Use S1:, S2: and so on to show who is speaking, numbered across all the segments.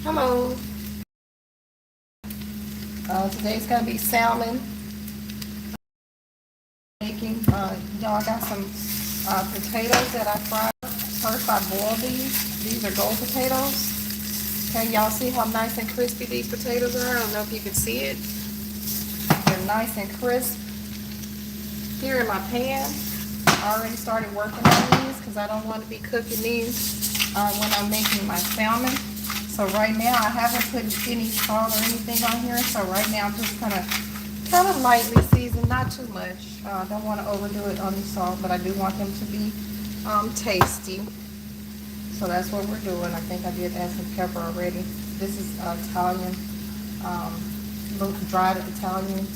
S1: Hello. Today's gonna be salmon making. Y'all got some potatoes that I fried. First I boiled these. These are gold potatoes. Okay, y'all see how nice and crispy these potatoes are? I don't know if you can see it. They're nice and crisp. Here in my pan, I already started working on these because I don't want to be cooking these when I'm making my salmon. So right now I haven't put any salt or anything on here. So right now I'm just gonna kind of lightly season, not too much. Don't want to overdo it on the salt, but I do want them to be tasty. So that's what we're doing. I think I did add some pepper already. This is Italian, little dried Italian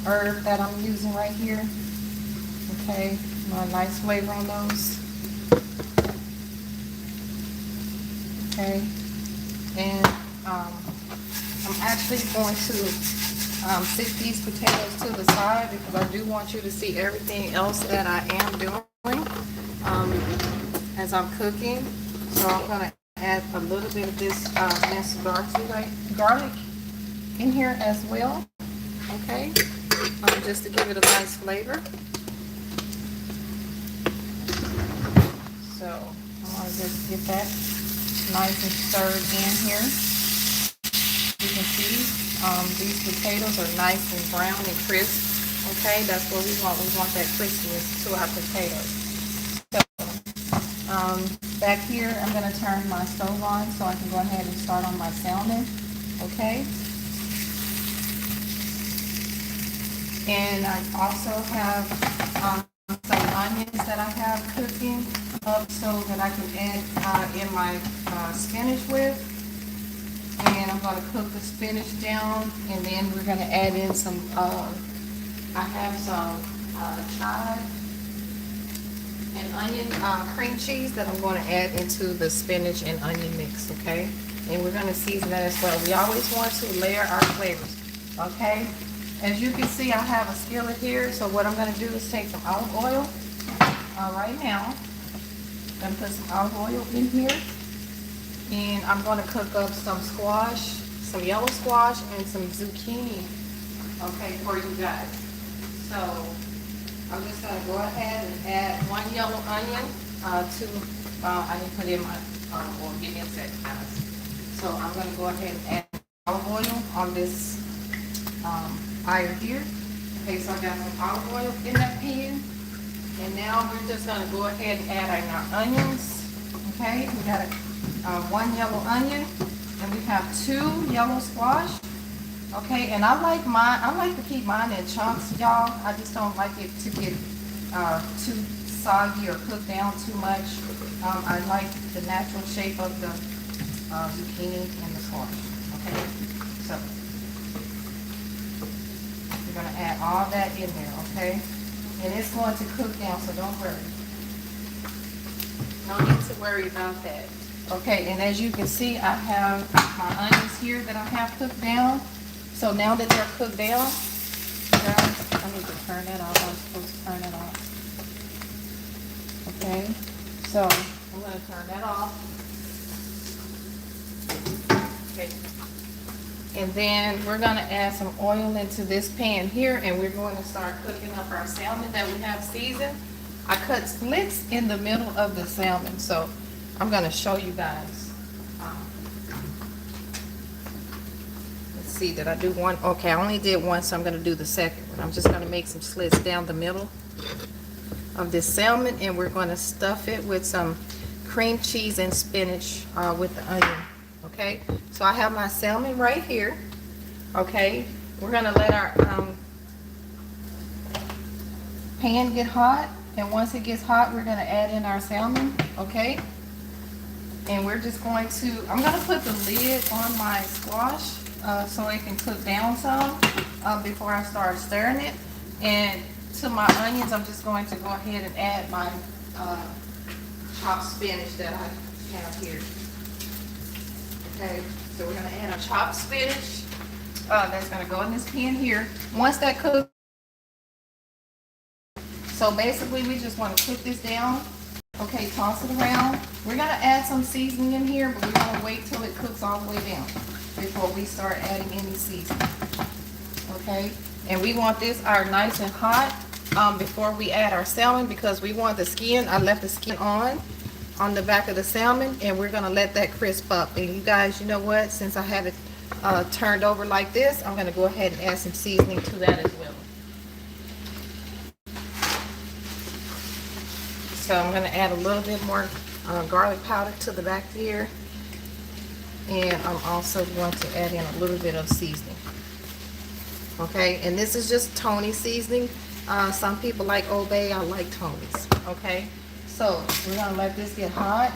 S1: herb that I'm using right here. Okay, a nice flavor on those. Okay, and I'm actually going to sit these potatoes to the side because I do want you to see everything else that I am doing as I'm cooking. So I'm going to add a little bit of this minced garlic in here as well. Okay, just to give it a nice flavor. So I want to just get that nice and stirred in here. You can see these potatoes are nice and brown and crisp. Okay, that's what we want. We want that crispiness to our potatoes. So back here, I'm going to turn my stove on so I can go ahead and start on my salmon. Okay. And I also have some onions that I have cooking up so that I can add in my spinach with. And I'm going to cook the spinach down, and then we're going to add in some, I have some chive and onion cream cheese that I'm going to add into the spinach and onion mix, okay? And we're going to season that as well. We always want to layer our flavors, okay? As you can see, I have a skillet here, so what I'm going to do is take some olive oil right now. I'm going to put some olive oil in here, and I'm going to cook up some squash, some yellow squash, and some zucchini, okay, for you guys. So I'm just going to go ahead and add one yellow onion to, I didn't put in my olive oil, give me a second, guys. So I'm going to go ahead and add olive oil on this fire here. Okay, so I got some olive oil in that pan, and now we're just going to go ahead and add in our onions. Okay, we got one yellow onion, and we have 2 yellow squash. Okay, and I like to keep mine in chunks, y'all. I just don't like it to get too soggy or cooked down too much. I like the natural shape of the zucchini and the squash. Okay, so we're going to add all that in there, okay? And it's going to cook down, so don't worry. No need to worry about that. Okay, and as you can see, I have my onions here that I have cooked down. So now that they're cooked down, guys, I need to turn that off. I was supposed to turn it off. Okay, so I'm going to turn that off. Okay. And then we're going to add some oil into this pan here, and we're going to start cooking up our salmon that we have seasoned. I cut slits in the middle of the salmon, so I'm going to show you guys. Let's see, did I do one? Okay, I only did one, so I'm going to do the second one. I'm just going to make some slits down the middle of this salmon, and we're going to stuff it with some cream cheese and spinach with the onion. Okay, so I have my salmon right here. Okay, we're going to let our pan get hot, and once it gets hot, we're going to add in our salmon. Okay, and we're just going to, I'm going to put the lid on my squash so it can cook down some before I start stirring it. And to my onions, I'm just going to go ahead and add my chopped spinach that I have here. Okay, so we're going to add our chopped spinach. That's going to go in this pan here. Once that cooks, so basically we just want to cook this down Okay, toss it around. We're gonna add some seasoning in here, but we're gonna wait till it cooks all the way down before we start adding any seasoning. Okay, and we want this nice and hot before we add our salmon, because we want the skin. I left the skin on the back of the salmon, and we're gonna let that crisp up. And you guys, you know what? Since I have it turned over like this, I'm gonna go ahead and add some seasoning to that as well. So I'm going to add a little bit more garlic powder to the back here. And I'm also going to add in a little bit of seasoning. Okay, and this is just Tony seasoning. Some people like Old Bay, I like Tony's. Okay, so we're going to let this get hot.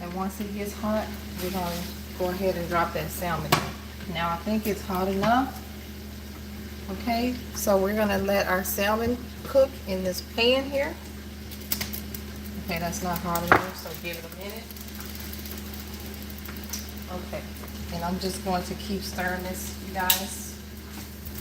S1: And once it gets hot, we're going to go ahead and drop that salmon in. Now I think it's hot enough. Okay, so we're going to let our salmon cook in this pan here. Okay, that's not hot enough, so give it a minute. Okay, and I'm just going to keep stirring this, you guys.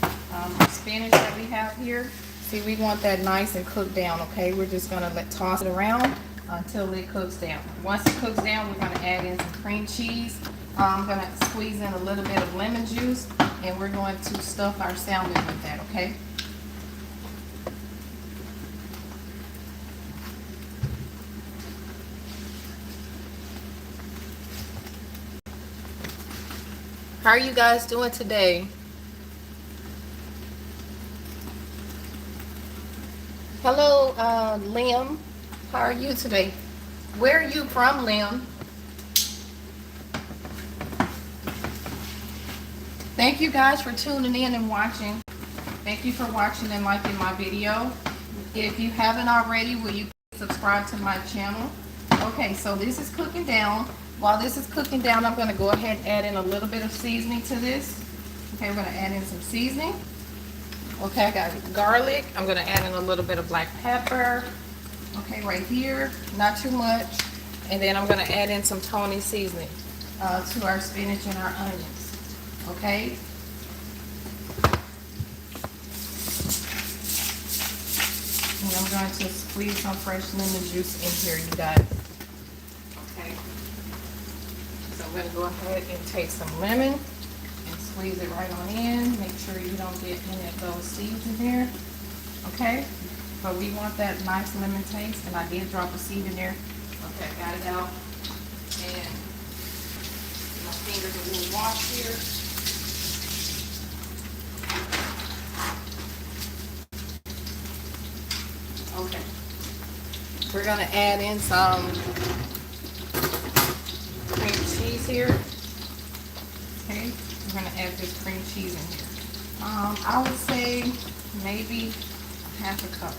S1: The spinach that we have here, see, we want that nice and cooked down, okay? We're just going to toss it around until it cooks down. Once it cooks down, we're going to add in some cream cheese. I'm going to squeeze in a little bit of lemon juice, and we're going to stuff our salmon with that, okay? How are you guys doing today? Hello, Liam. How are you today? Where are you from, Liam? Thank you guys for tuning in and watching. Thank you for watching and liking my video. If you haven't already, will you subscribe to my channel? Okay, so this is cooking down. While this is cooking down, I'm going to go ahead and add in a little bit of seasoning to this. Okay, we're going to add in some seasoning. Okay, I got garlic. I'm going to add in a little bit of black pepper. Okay, right here, not too much. And then I'm going to add in some Tony seasoning to our spinach and our onions. Okay. And I'm going to squeeze some fresh lemon juice in here, you guys. I'm going to go ahead and take some lemon and squeeze it right on in. Make sure you don't get any of those seeds in there. Okay? But we want that nice lemon taste, and I did drop a seed in there. Okay, got it out. And my fingers are a little washed here. Okay. We're going to add in some cream cheese here. Okay, we're going to add this cream cheese in here. I would say maybe half a cup.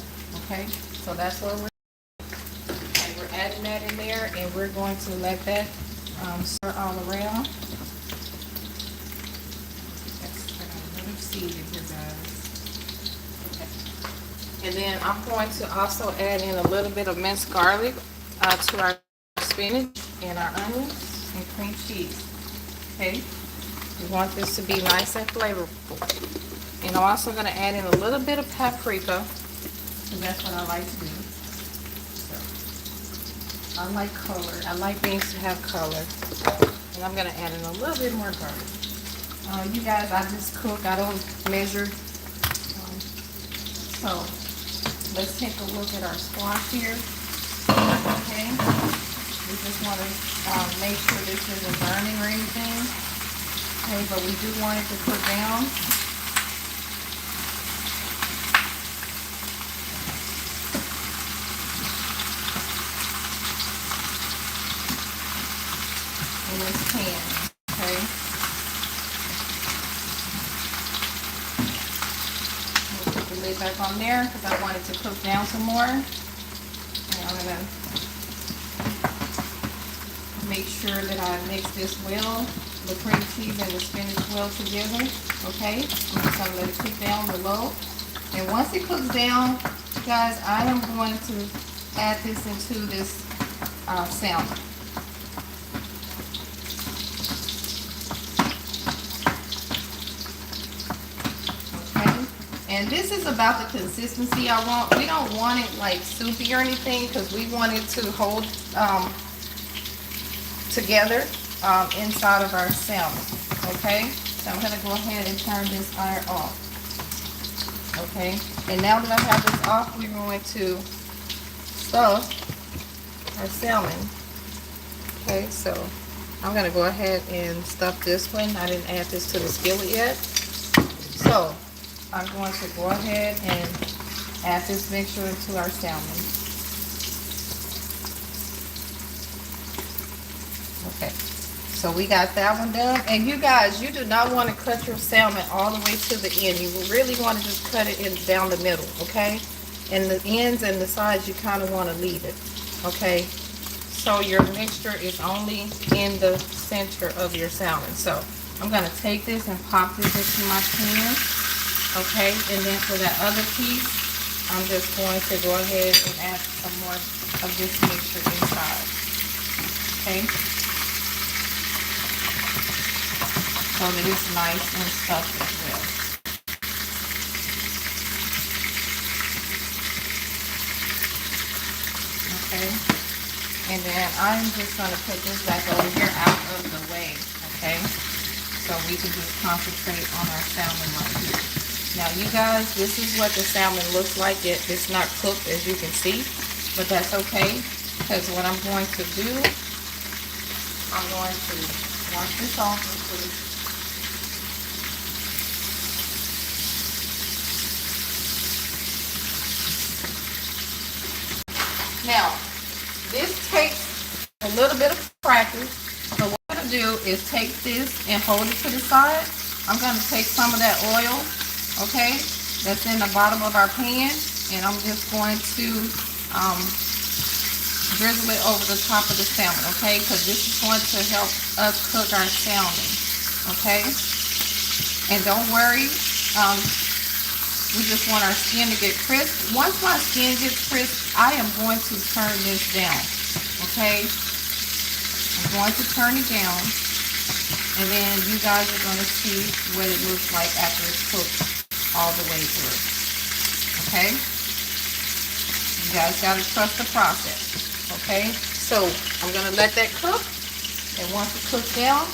S1: Okay, so that's what we're adding that in there, and we're going to let that stir all around. Let's put another seed in here, guys. Okay, and then I'm going to also add in a little bit of minced garlic to our spinach and our onions and cream cheese. Okay, we want this to be nice and flavorful. And I'm also going to add in a little bit of paprika, because that's what I like to do. So, I like color. I like beans to have color. And I'm going to add in a little bit more garlic. You guys, I just cook. I don't measure. So, let's take a look at our squash here. Okay. We just want to make sure this isn't burning or anything. Okay, but we do want it to cook down. In this pan, okay? We'll put the lid back on there because I want it to cook down some more. And I'm going to make sure that I mix this well, the cream cheese and the spinach well together, okay? I'm just going to let it cook down below. And once it cooks down, guys, I am going to add this into this salmon. And this is about the consistency I want. We don't want it like soupy or anything because we want it to hold together inside of our salmon. Okay, so I'm gonna go ahead and turn this fire off. Okay, and now that I have this off, we're going to stuff our salmon. Okay, so I'm gonna go ahead and stuff this one. I didn't add this to the skillet yet. So I'm going to go ahead and add this mixture into our salmon. Okay, so we got that one done. And you guys, you do not want to cut your salmon all the way to the end. You really want to just cut it in down the middle, okay? And the ends and the sides, you kind of want to leave it, okay? So your mixture is only in the center of your salmon. So I'm going to take this and pop this into my pan, okay? And then for that other piece, I'm just going to go ahead and add some more of this mixture inside, okay? So that it's nice and stuffed as well. Okay, and then I'm just going to put this back over here out of the way, okay, so we can just concentrate on our salmon right here. Now you guys, this is what the salmon looks like. It's not cooked, as you can see, but that's okay, because what I'm going to do, I'm going to wash this off real quick. Now, this takes a little bit of practice. So what I'm going to do is take this and hold it to the side. I'm going to take some of that oil, okay, that's in the bottom of our pan, and I'm just going to drizzle it over the top of the salmon, okay, because this is going to help us cook our salmon, okay. And don't worry, we just want our skin to get crisp. Once my skin gets crisp, I am going to turn this down, okay? I'm going to turn it down, and then you guys are going to see what it looks like after it's cooked all the way through, okay? You guys got to trust the process, okay? So I'm going to let that cook, and once it cooks down,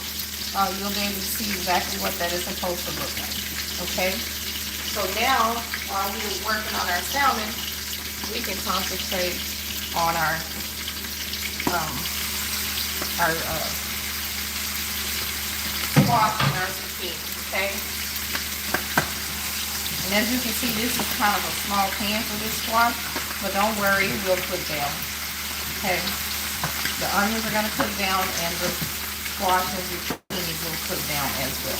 S1: you'll be able to see exactly what that is supposed to look like, okay? So now, while we're working on our salmon, we can concentrate on our squash and our zucchini, okay? And as you can see, this is kind of a small pan for this squash, but don't worry, we'll cook down, okay? The onions are going to cook down, and the squash and zucchini will cook down as well,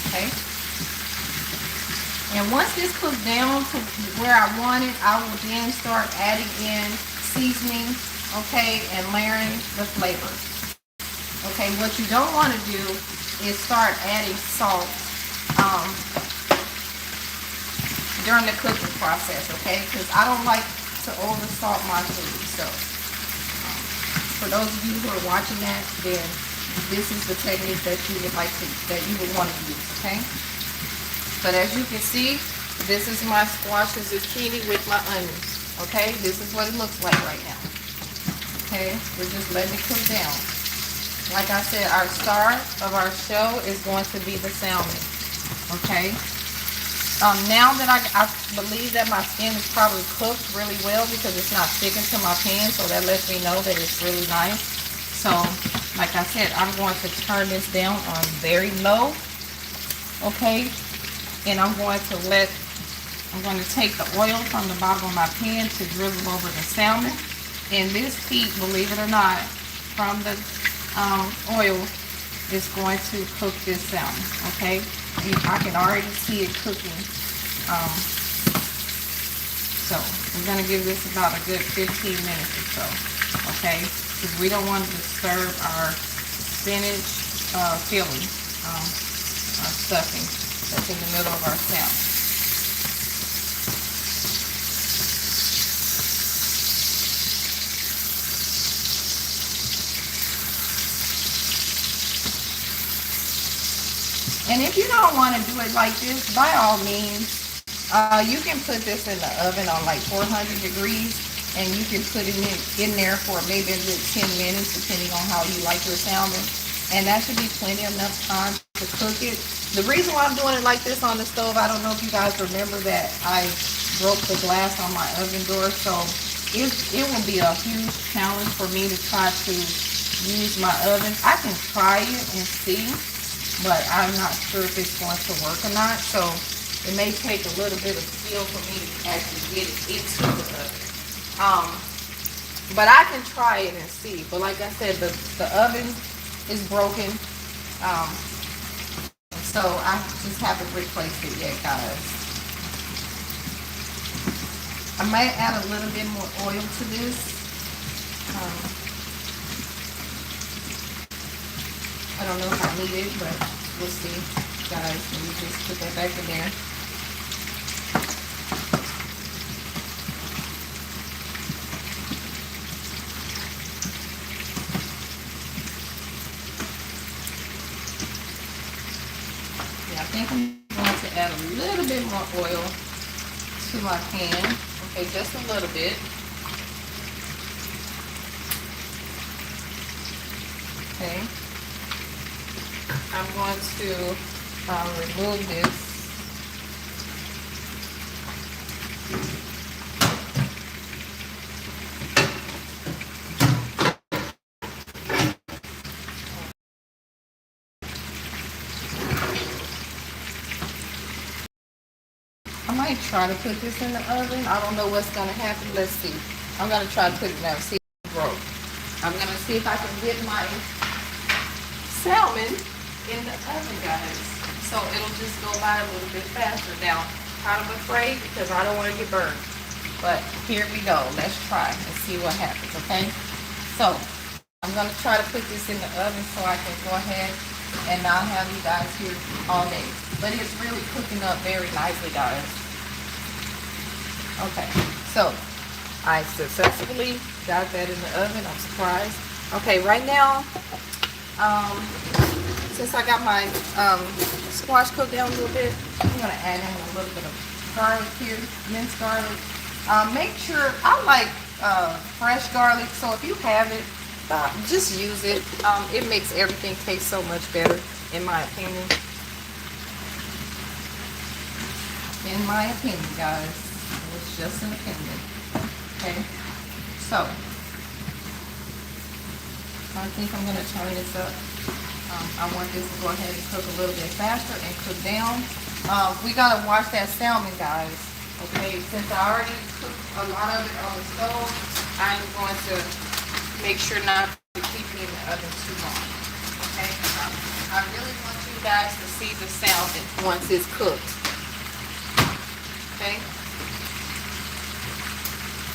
S1: okay? And once this cooks down to where I want it, I will then start adding in seasoning, okay, and layering the flavors. Okay, what you don't want to do is start adding salt during the cooking process, okay, because I don't like to over salt my food. So for those of you who are watching that, then this is the technique that you would want to use, okay? But as you can see, this is my squash and zucchini with my onions, okay? This is what it looks like right now, okay? We're just letting it cook down. Like I said, our star of our show is going to be the salmon, okay? Now that I believe that my skin is probably cooked really well because it's not sticking to my pan, so that lets me know that it's really nice. So, like I said, I'm going to turn this down on very low, okay? And I'm going to take the oil from the bottom of my pan to drizzle over the salmon. And this heat, believe it or not, from the oil is going to cook this salmon, okay? I can already see it cooking. So we're going to give this about a good 15 minutes or so, okay? Because we don't want to disturb our spinach filling, our stuffing that's in the middle of our salmon. And if you don't want to do it like this, by all means, You can put this in the oven on like 400 degrees, and you can put it in there for maybe a good 10 minutes, depending on how you like your salmon. And that should be plenty enough time to cook it. The reason why I'm doing it like this on the stove, I don't know if you guys remember that I broke the glass on my oven door, so it will be a huge challenge for me to try to use my oven. I can try it and see, but I'm not sure if it's going to work or not. So it may take a little bit of skill for me to actually get it into the oven. But I can try it and see. But like I said, the oven is broken. So I just haven't replaced it yet, guys. I might add a little bit more oil to this. I don't know if I need it, but we'll see, guys. Let me just put that back in there. I think I'm going to add a little bit more oil to my pan. Okay, just a little bit. Okay. I'm going to remove this. I might try to put this in the oven. I don't know what's going to happen. Let's see. I'm going to try to put it in, see if it broke. I'm going to see if I can get my salmon in the oven, guys. So it'll just go by a little bit faster. Now, kind of afraid because I don't want to get burned. But here we go. Let's try and see what happens, okay? So I'm going to try to put this in the oven so I can go ahead and not have you guys here all day. But it's really cooking up very nicely, guys. Okay, so I successfully got that in the oven. I'm surprised. Okay, right now, since I got my squash cooked down a little bit, I'm going to add in a little bit of garlic here, minced garlic. Make sure, I like fresh garlic, so if you have it, just use it. It makes everything taste so much better, in my opinion. In my opinion, guys. It's just an opinion. Okay. So, I think I'm going to turn this up. I want this to go ahead and cook a little bit faster and cook down. We got to watch that salmon, guys. Okay. Since I already cooked a lot of it on the stove, I'm going to make sure not to keep it in the oven too long. Okay. I really want you guys to see the salmon once it's cooked. Okay.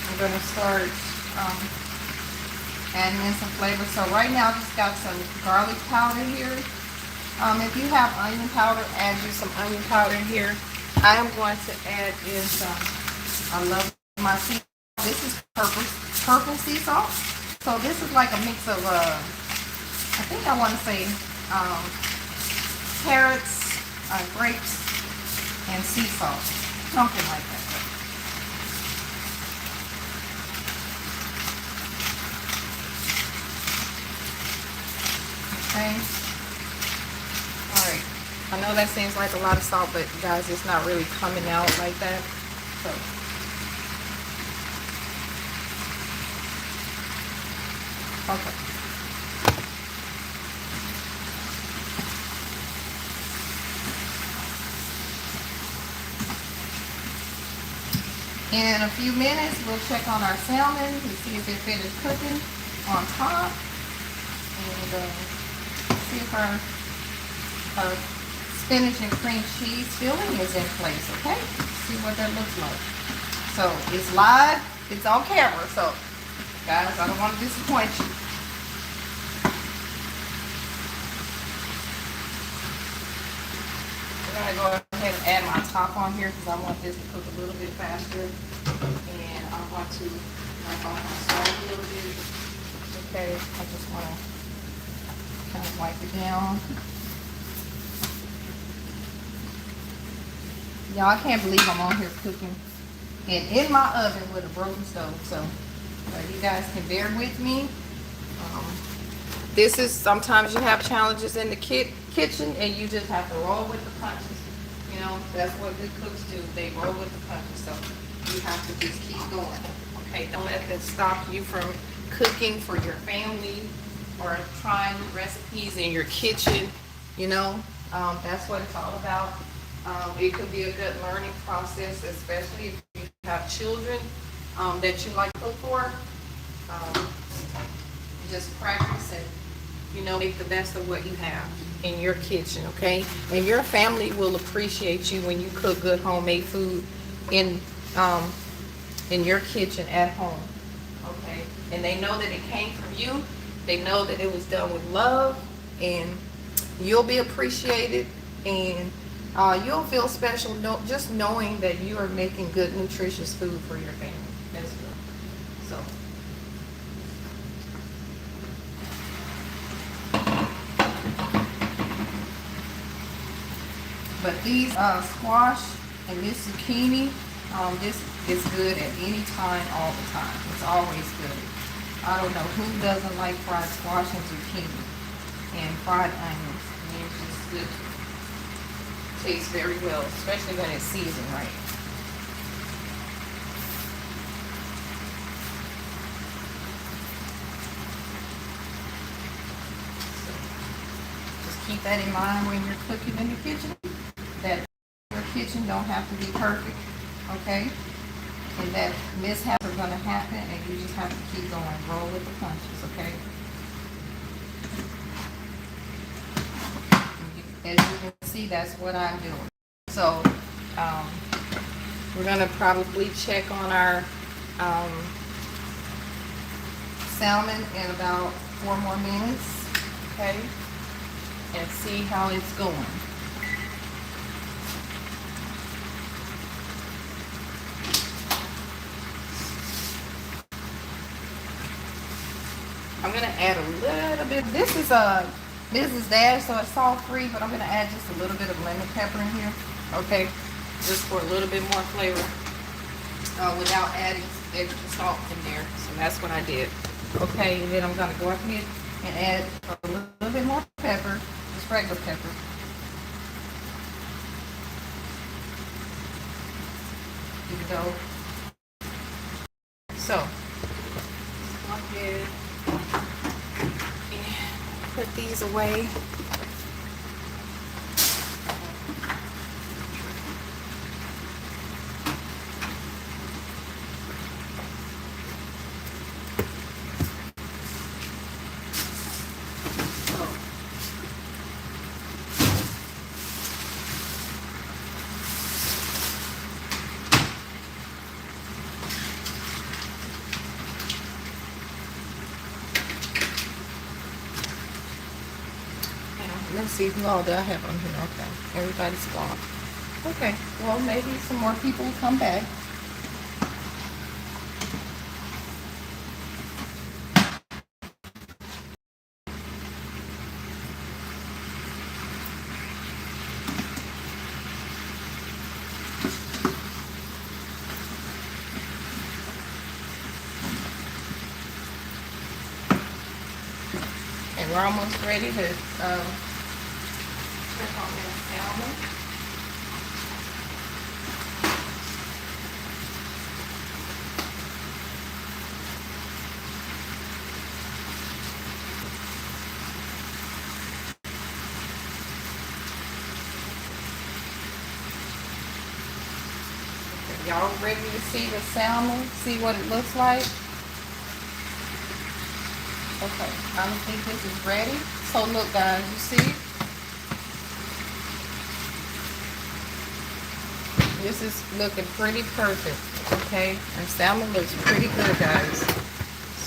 S1: I'm going to start adding in some flavor. So right now I just got some garlic powder here. If you have onion powder, add you some onion powder in here. I am going to add in some, I love my sea salt. This is purple sea salt. So this is like a mix of, I think I want to say carrots, grapes, and sea salt. Something like that. Okay. Alright. I know that seems like a lot of salt, but guys, it's not really coming out like that. So. Okay. In a few minutes, we'll check on our salmon to see if it finished cooking on top. And see if our spinach and cream cheese filling is in place, okay? See what that looks like. So it's live, it's on camera, so guys, I don't want to disappoint you. We're gonna go ahead and add my top on here because I want this to cook a little bit faster, and I want to wipe off my salt a little bit. Okay, I just want to kind of wipe it down. Y'all, I can't believe I'm on here cooking and in my oven with a broken stove. So you guys can bear with me. This is, sometimes you have challenges in the kitchen and you just have to roll with the punches. You know, that's what good cooks do. They roll with the punches. So you have to just keep going. Okay, don't let that stop you from cooking for your family or trying new recipes in your kitchen. You know, that's what it's all about. It could be a good learning process, especially if you have children that you like to cook for. Just practice and, you know, make the best of what you have in your kitchen, okay? And your family will appreciate you when you cook good homemade food in your kitchen at home, okay? And they know that it came from you. They know that it was done with love, and you'll be appreciated, and you'll feel special just knowing that you are making good, nutritious food for your family as well. So. But these squash and this zucchini, this is good at any time, all the time. It's always good. I don't know who doesn't like fried squash and zucchini and fried onions. I mean, it's just good. Tastes very well, especially when it's seasoned right. So just keep that in mind when you're cooking in the kitchen. That your kitchen don't have to be perfect, okay? And that mishaps are going to happen, and you just have to keep going. Roll with the punches, okay? As you can see, that's what I'm doing. So, we're going to probably check on our salmon in about 4 more minutes, okay? And see how it's going. I'm going to add a little bit. This is a Mrs. Dash, so it's salt free, but I'm going to add just a little bit of lemon pepper in here, okay? Just for a little bit more flavor without adding extra salt in there. So that's what I did. Okay, and then I'm going to go ahead and add a little bit more pepper, just regular pepper. Here we go. So, go ahead. Put these away. Let's see who all do I have on here. Okay, everybody's gone. Okay, well, maybe some more people will come back. And we're almost ready to check on this salmon. Y'all ready to see the salmon? See what it looks like? Okay, I don't think this is ready. So look guys, you see? This is looking pretty perfect, okay? Our salmon looks pretty good, guys.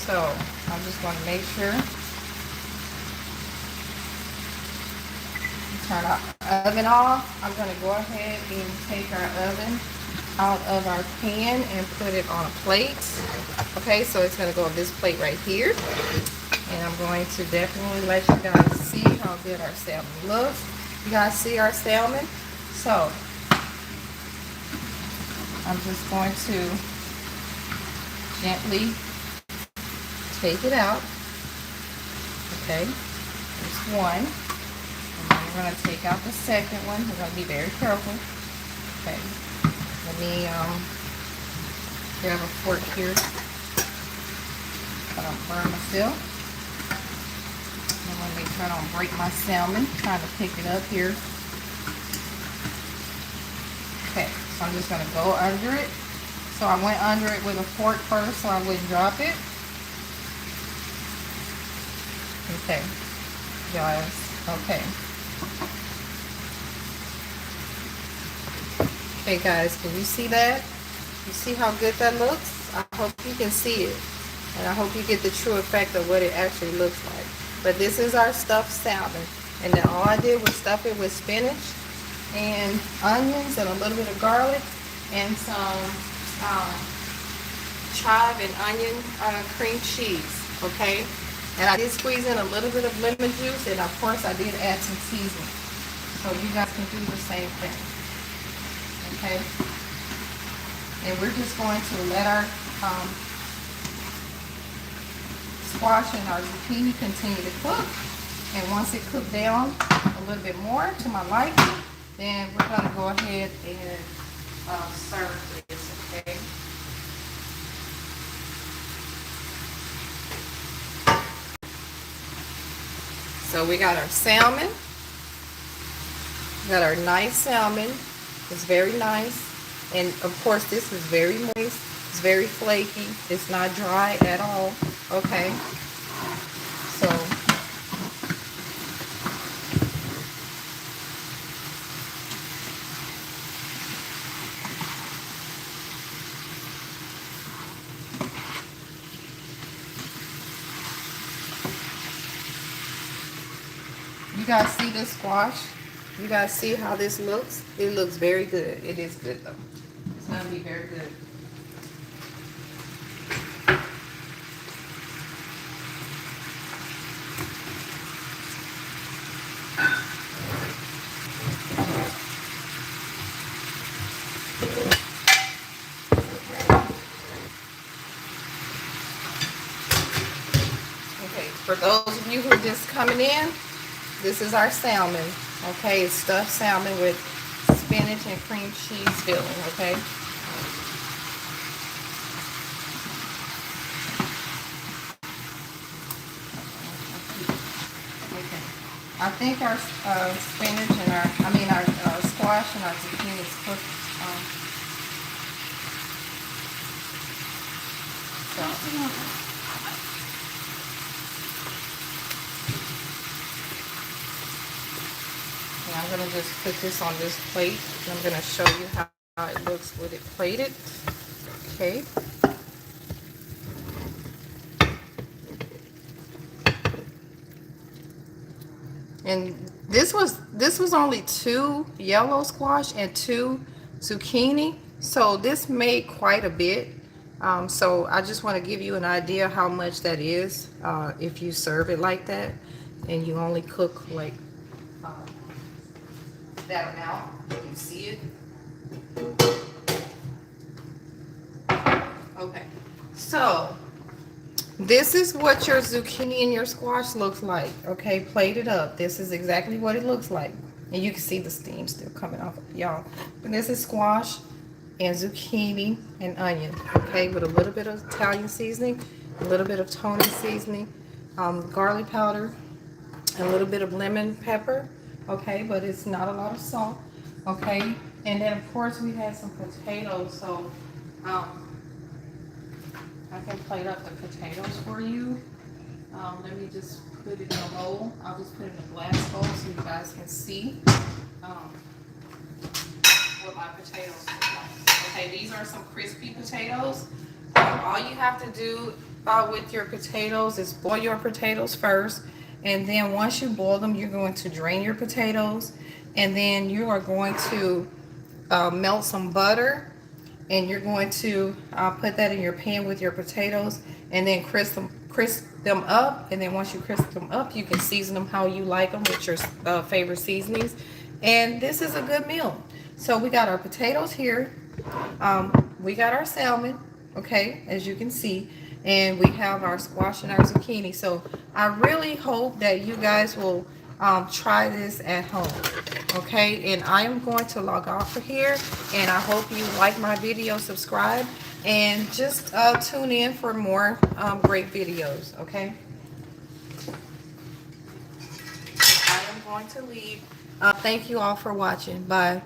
S1: So I'm just going to make sure. Turn our oven off. I'm going to go ahead and take our oven out of our pan and put it on a plate. Okay, so it's going to go on this plate right here. And I'm going to definitely let you guys see how good our salmon looks. You guys see our salmon? So I'm just going to gently take it out. Okay, there's one. And then we're going to take out the second one. We're going to be very careful. Okay, let me grab a fork here. I don't burn myself. I want to make sure I don't break my salmon. I'm trying to pick it up here. Okay, so I'm just going to go under it. So I went under it with a fork first so I wouldn't drop it. Okay, guys, okay. Okay guys, can you see that? You see how good that looks? I hope you can see it. And I hope you get the true effect of what it actually looks like. But this is our stuffed salmon. And then all I did was stuff it with spinach and onions and a little bit of garlic and some chive and onion cream cheese, okay? And I did squeeze in a little bit of lemon juice, and of course I did add some seasoning. So you guys can do the same thing, okay? And we're just going to let our squash and our zucchini continue to cook. And once it cooked down a little bit more to my liking, then we're going to go ahead and serve this, okay? So we got our salmon. We got our nice salmon. It's very nice. And of course this is very moist. It's very flaky. It's not dry at all. Okay. So you guys see this squash? You guys see how this looks? It looks very good. It is good though. It's going to be very good. Okay, for those of you who are just coming in, this is our salmon. Okay, it's stuffed salmon with spinach and cream cheese filling, okay? Okay. I think our spinach and our squash and our zucchini is cooked. I'm going to just put this on this plate, and I'm going to show you how it looks with it plated. Okay. And this was only 2 yellow squash and 2 zucchini, so this made quite a bit. So I just want to give you an idea how much that is if you serve it like that, and you only cook like that amount. You can see it. Okay, so this is what your zucchini and your squash looks like. Okay, plated up. This is exactly what it looks like, and you can see the steam still coming off of y'all. But this is squash and zucchini and onion. Okay, with a little bit of Italian seasoning, a little bit of Tony seasoning, garlic powder, a little bit of lemon pepper. Okay, but it's not a lot of salt. Okay, and then of course we had some potatoes, so I can plate up the potatoes for you. Let me just put it in a bowl. I'll just put it in a glass bowl so you guys can see what my potatoes look like. Okay, these are some crispy potatoes. All you have to do with your potatoes is boil your potatoes first. And then once you boil them, you're going to drain your potatoes, and then you are going to melt some butter, and you're going to put that in your pan with your potatoes, and then crisp them up. And then once you crisp them up, you can season them how you like them with your favorite seasonings. And this is a good meal. So we got our potatoes here. We got our salmon, okay, as you can see, and we have our squash and our zucchini. So I really hope that you guys will try this at home, okay? And I am going to log off of here, and I hope you like my video, subscribe, and just tune in for more great videos, okay? I am going to leave. Thank you all for watching. Bye.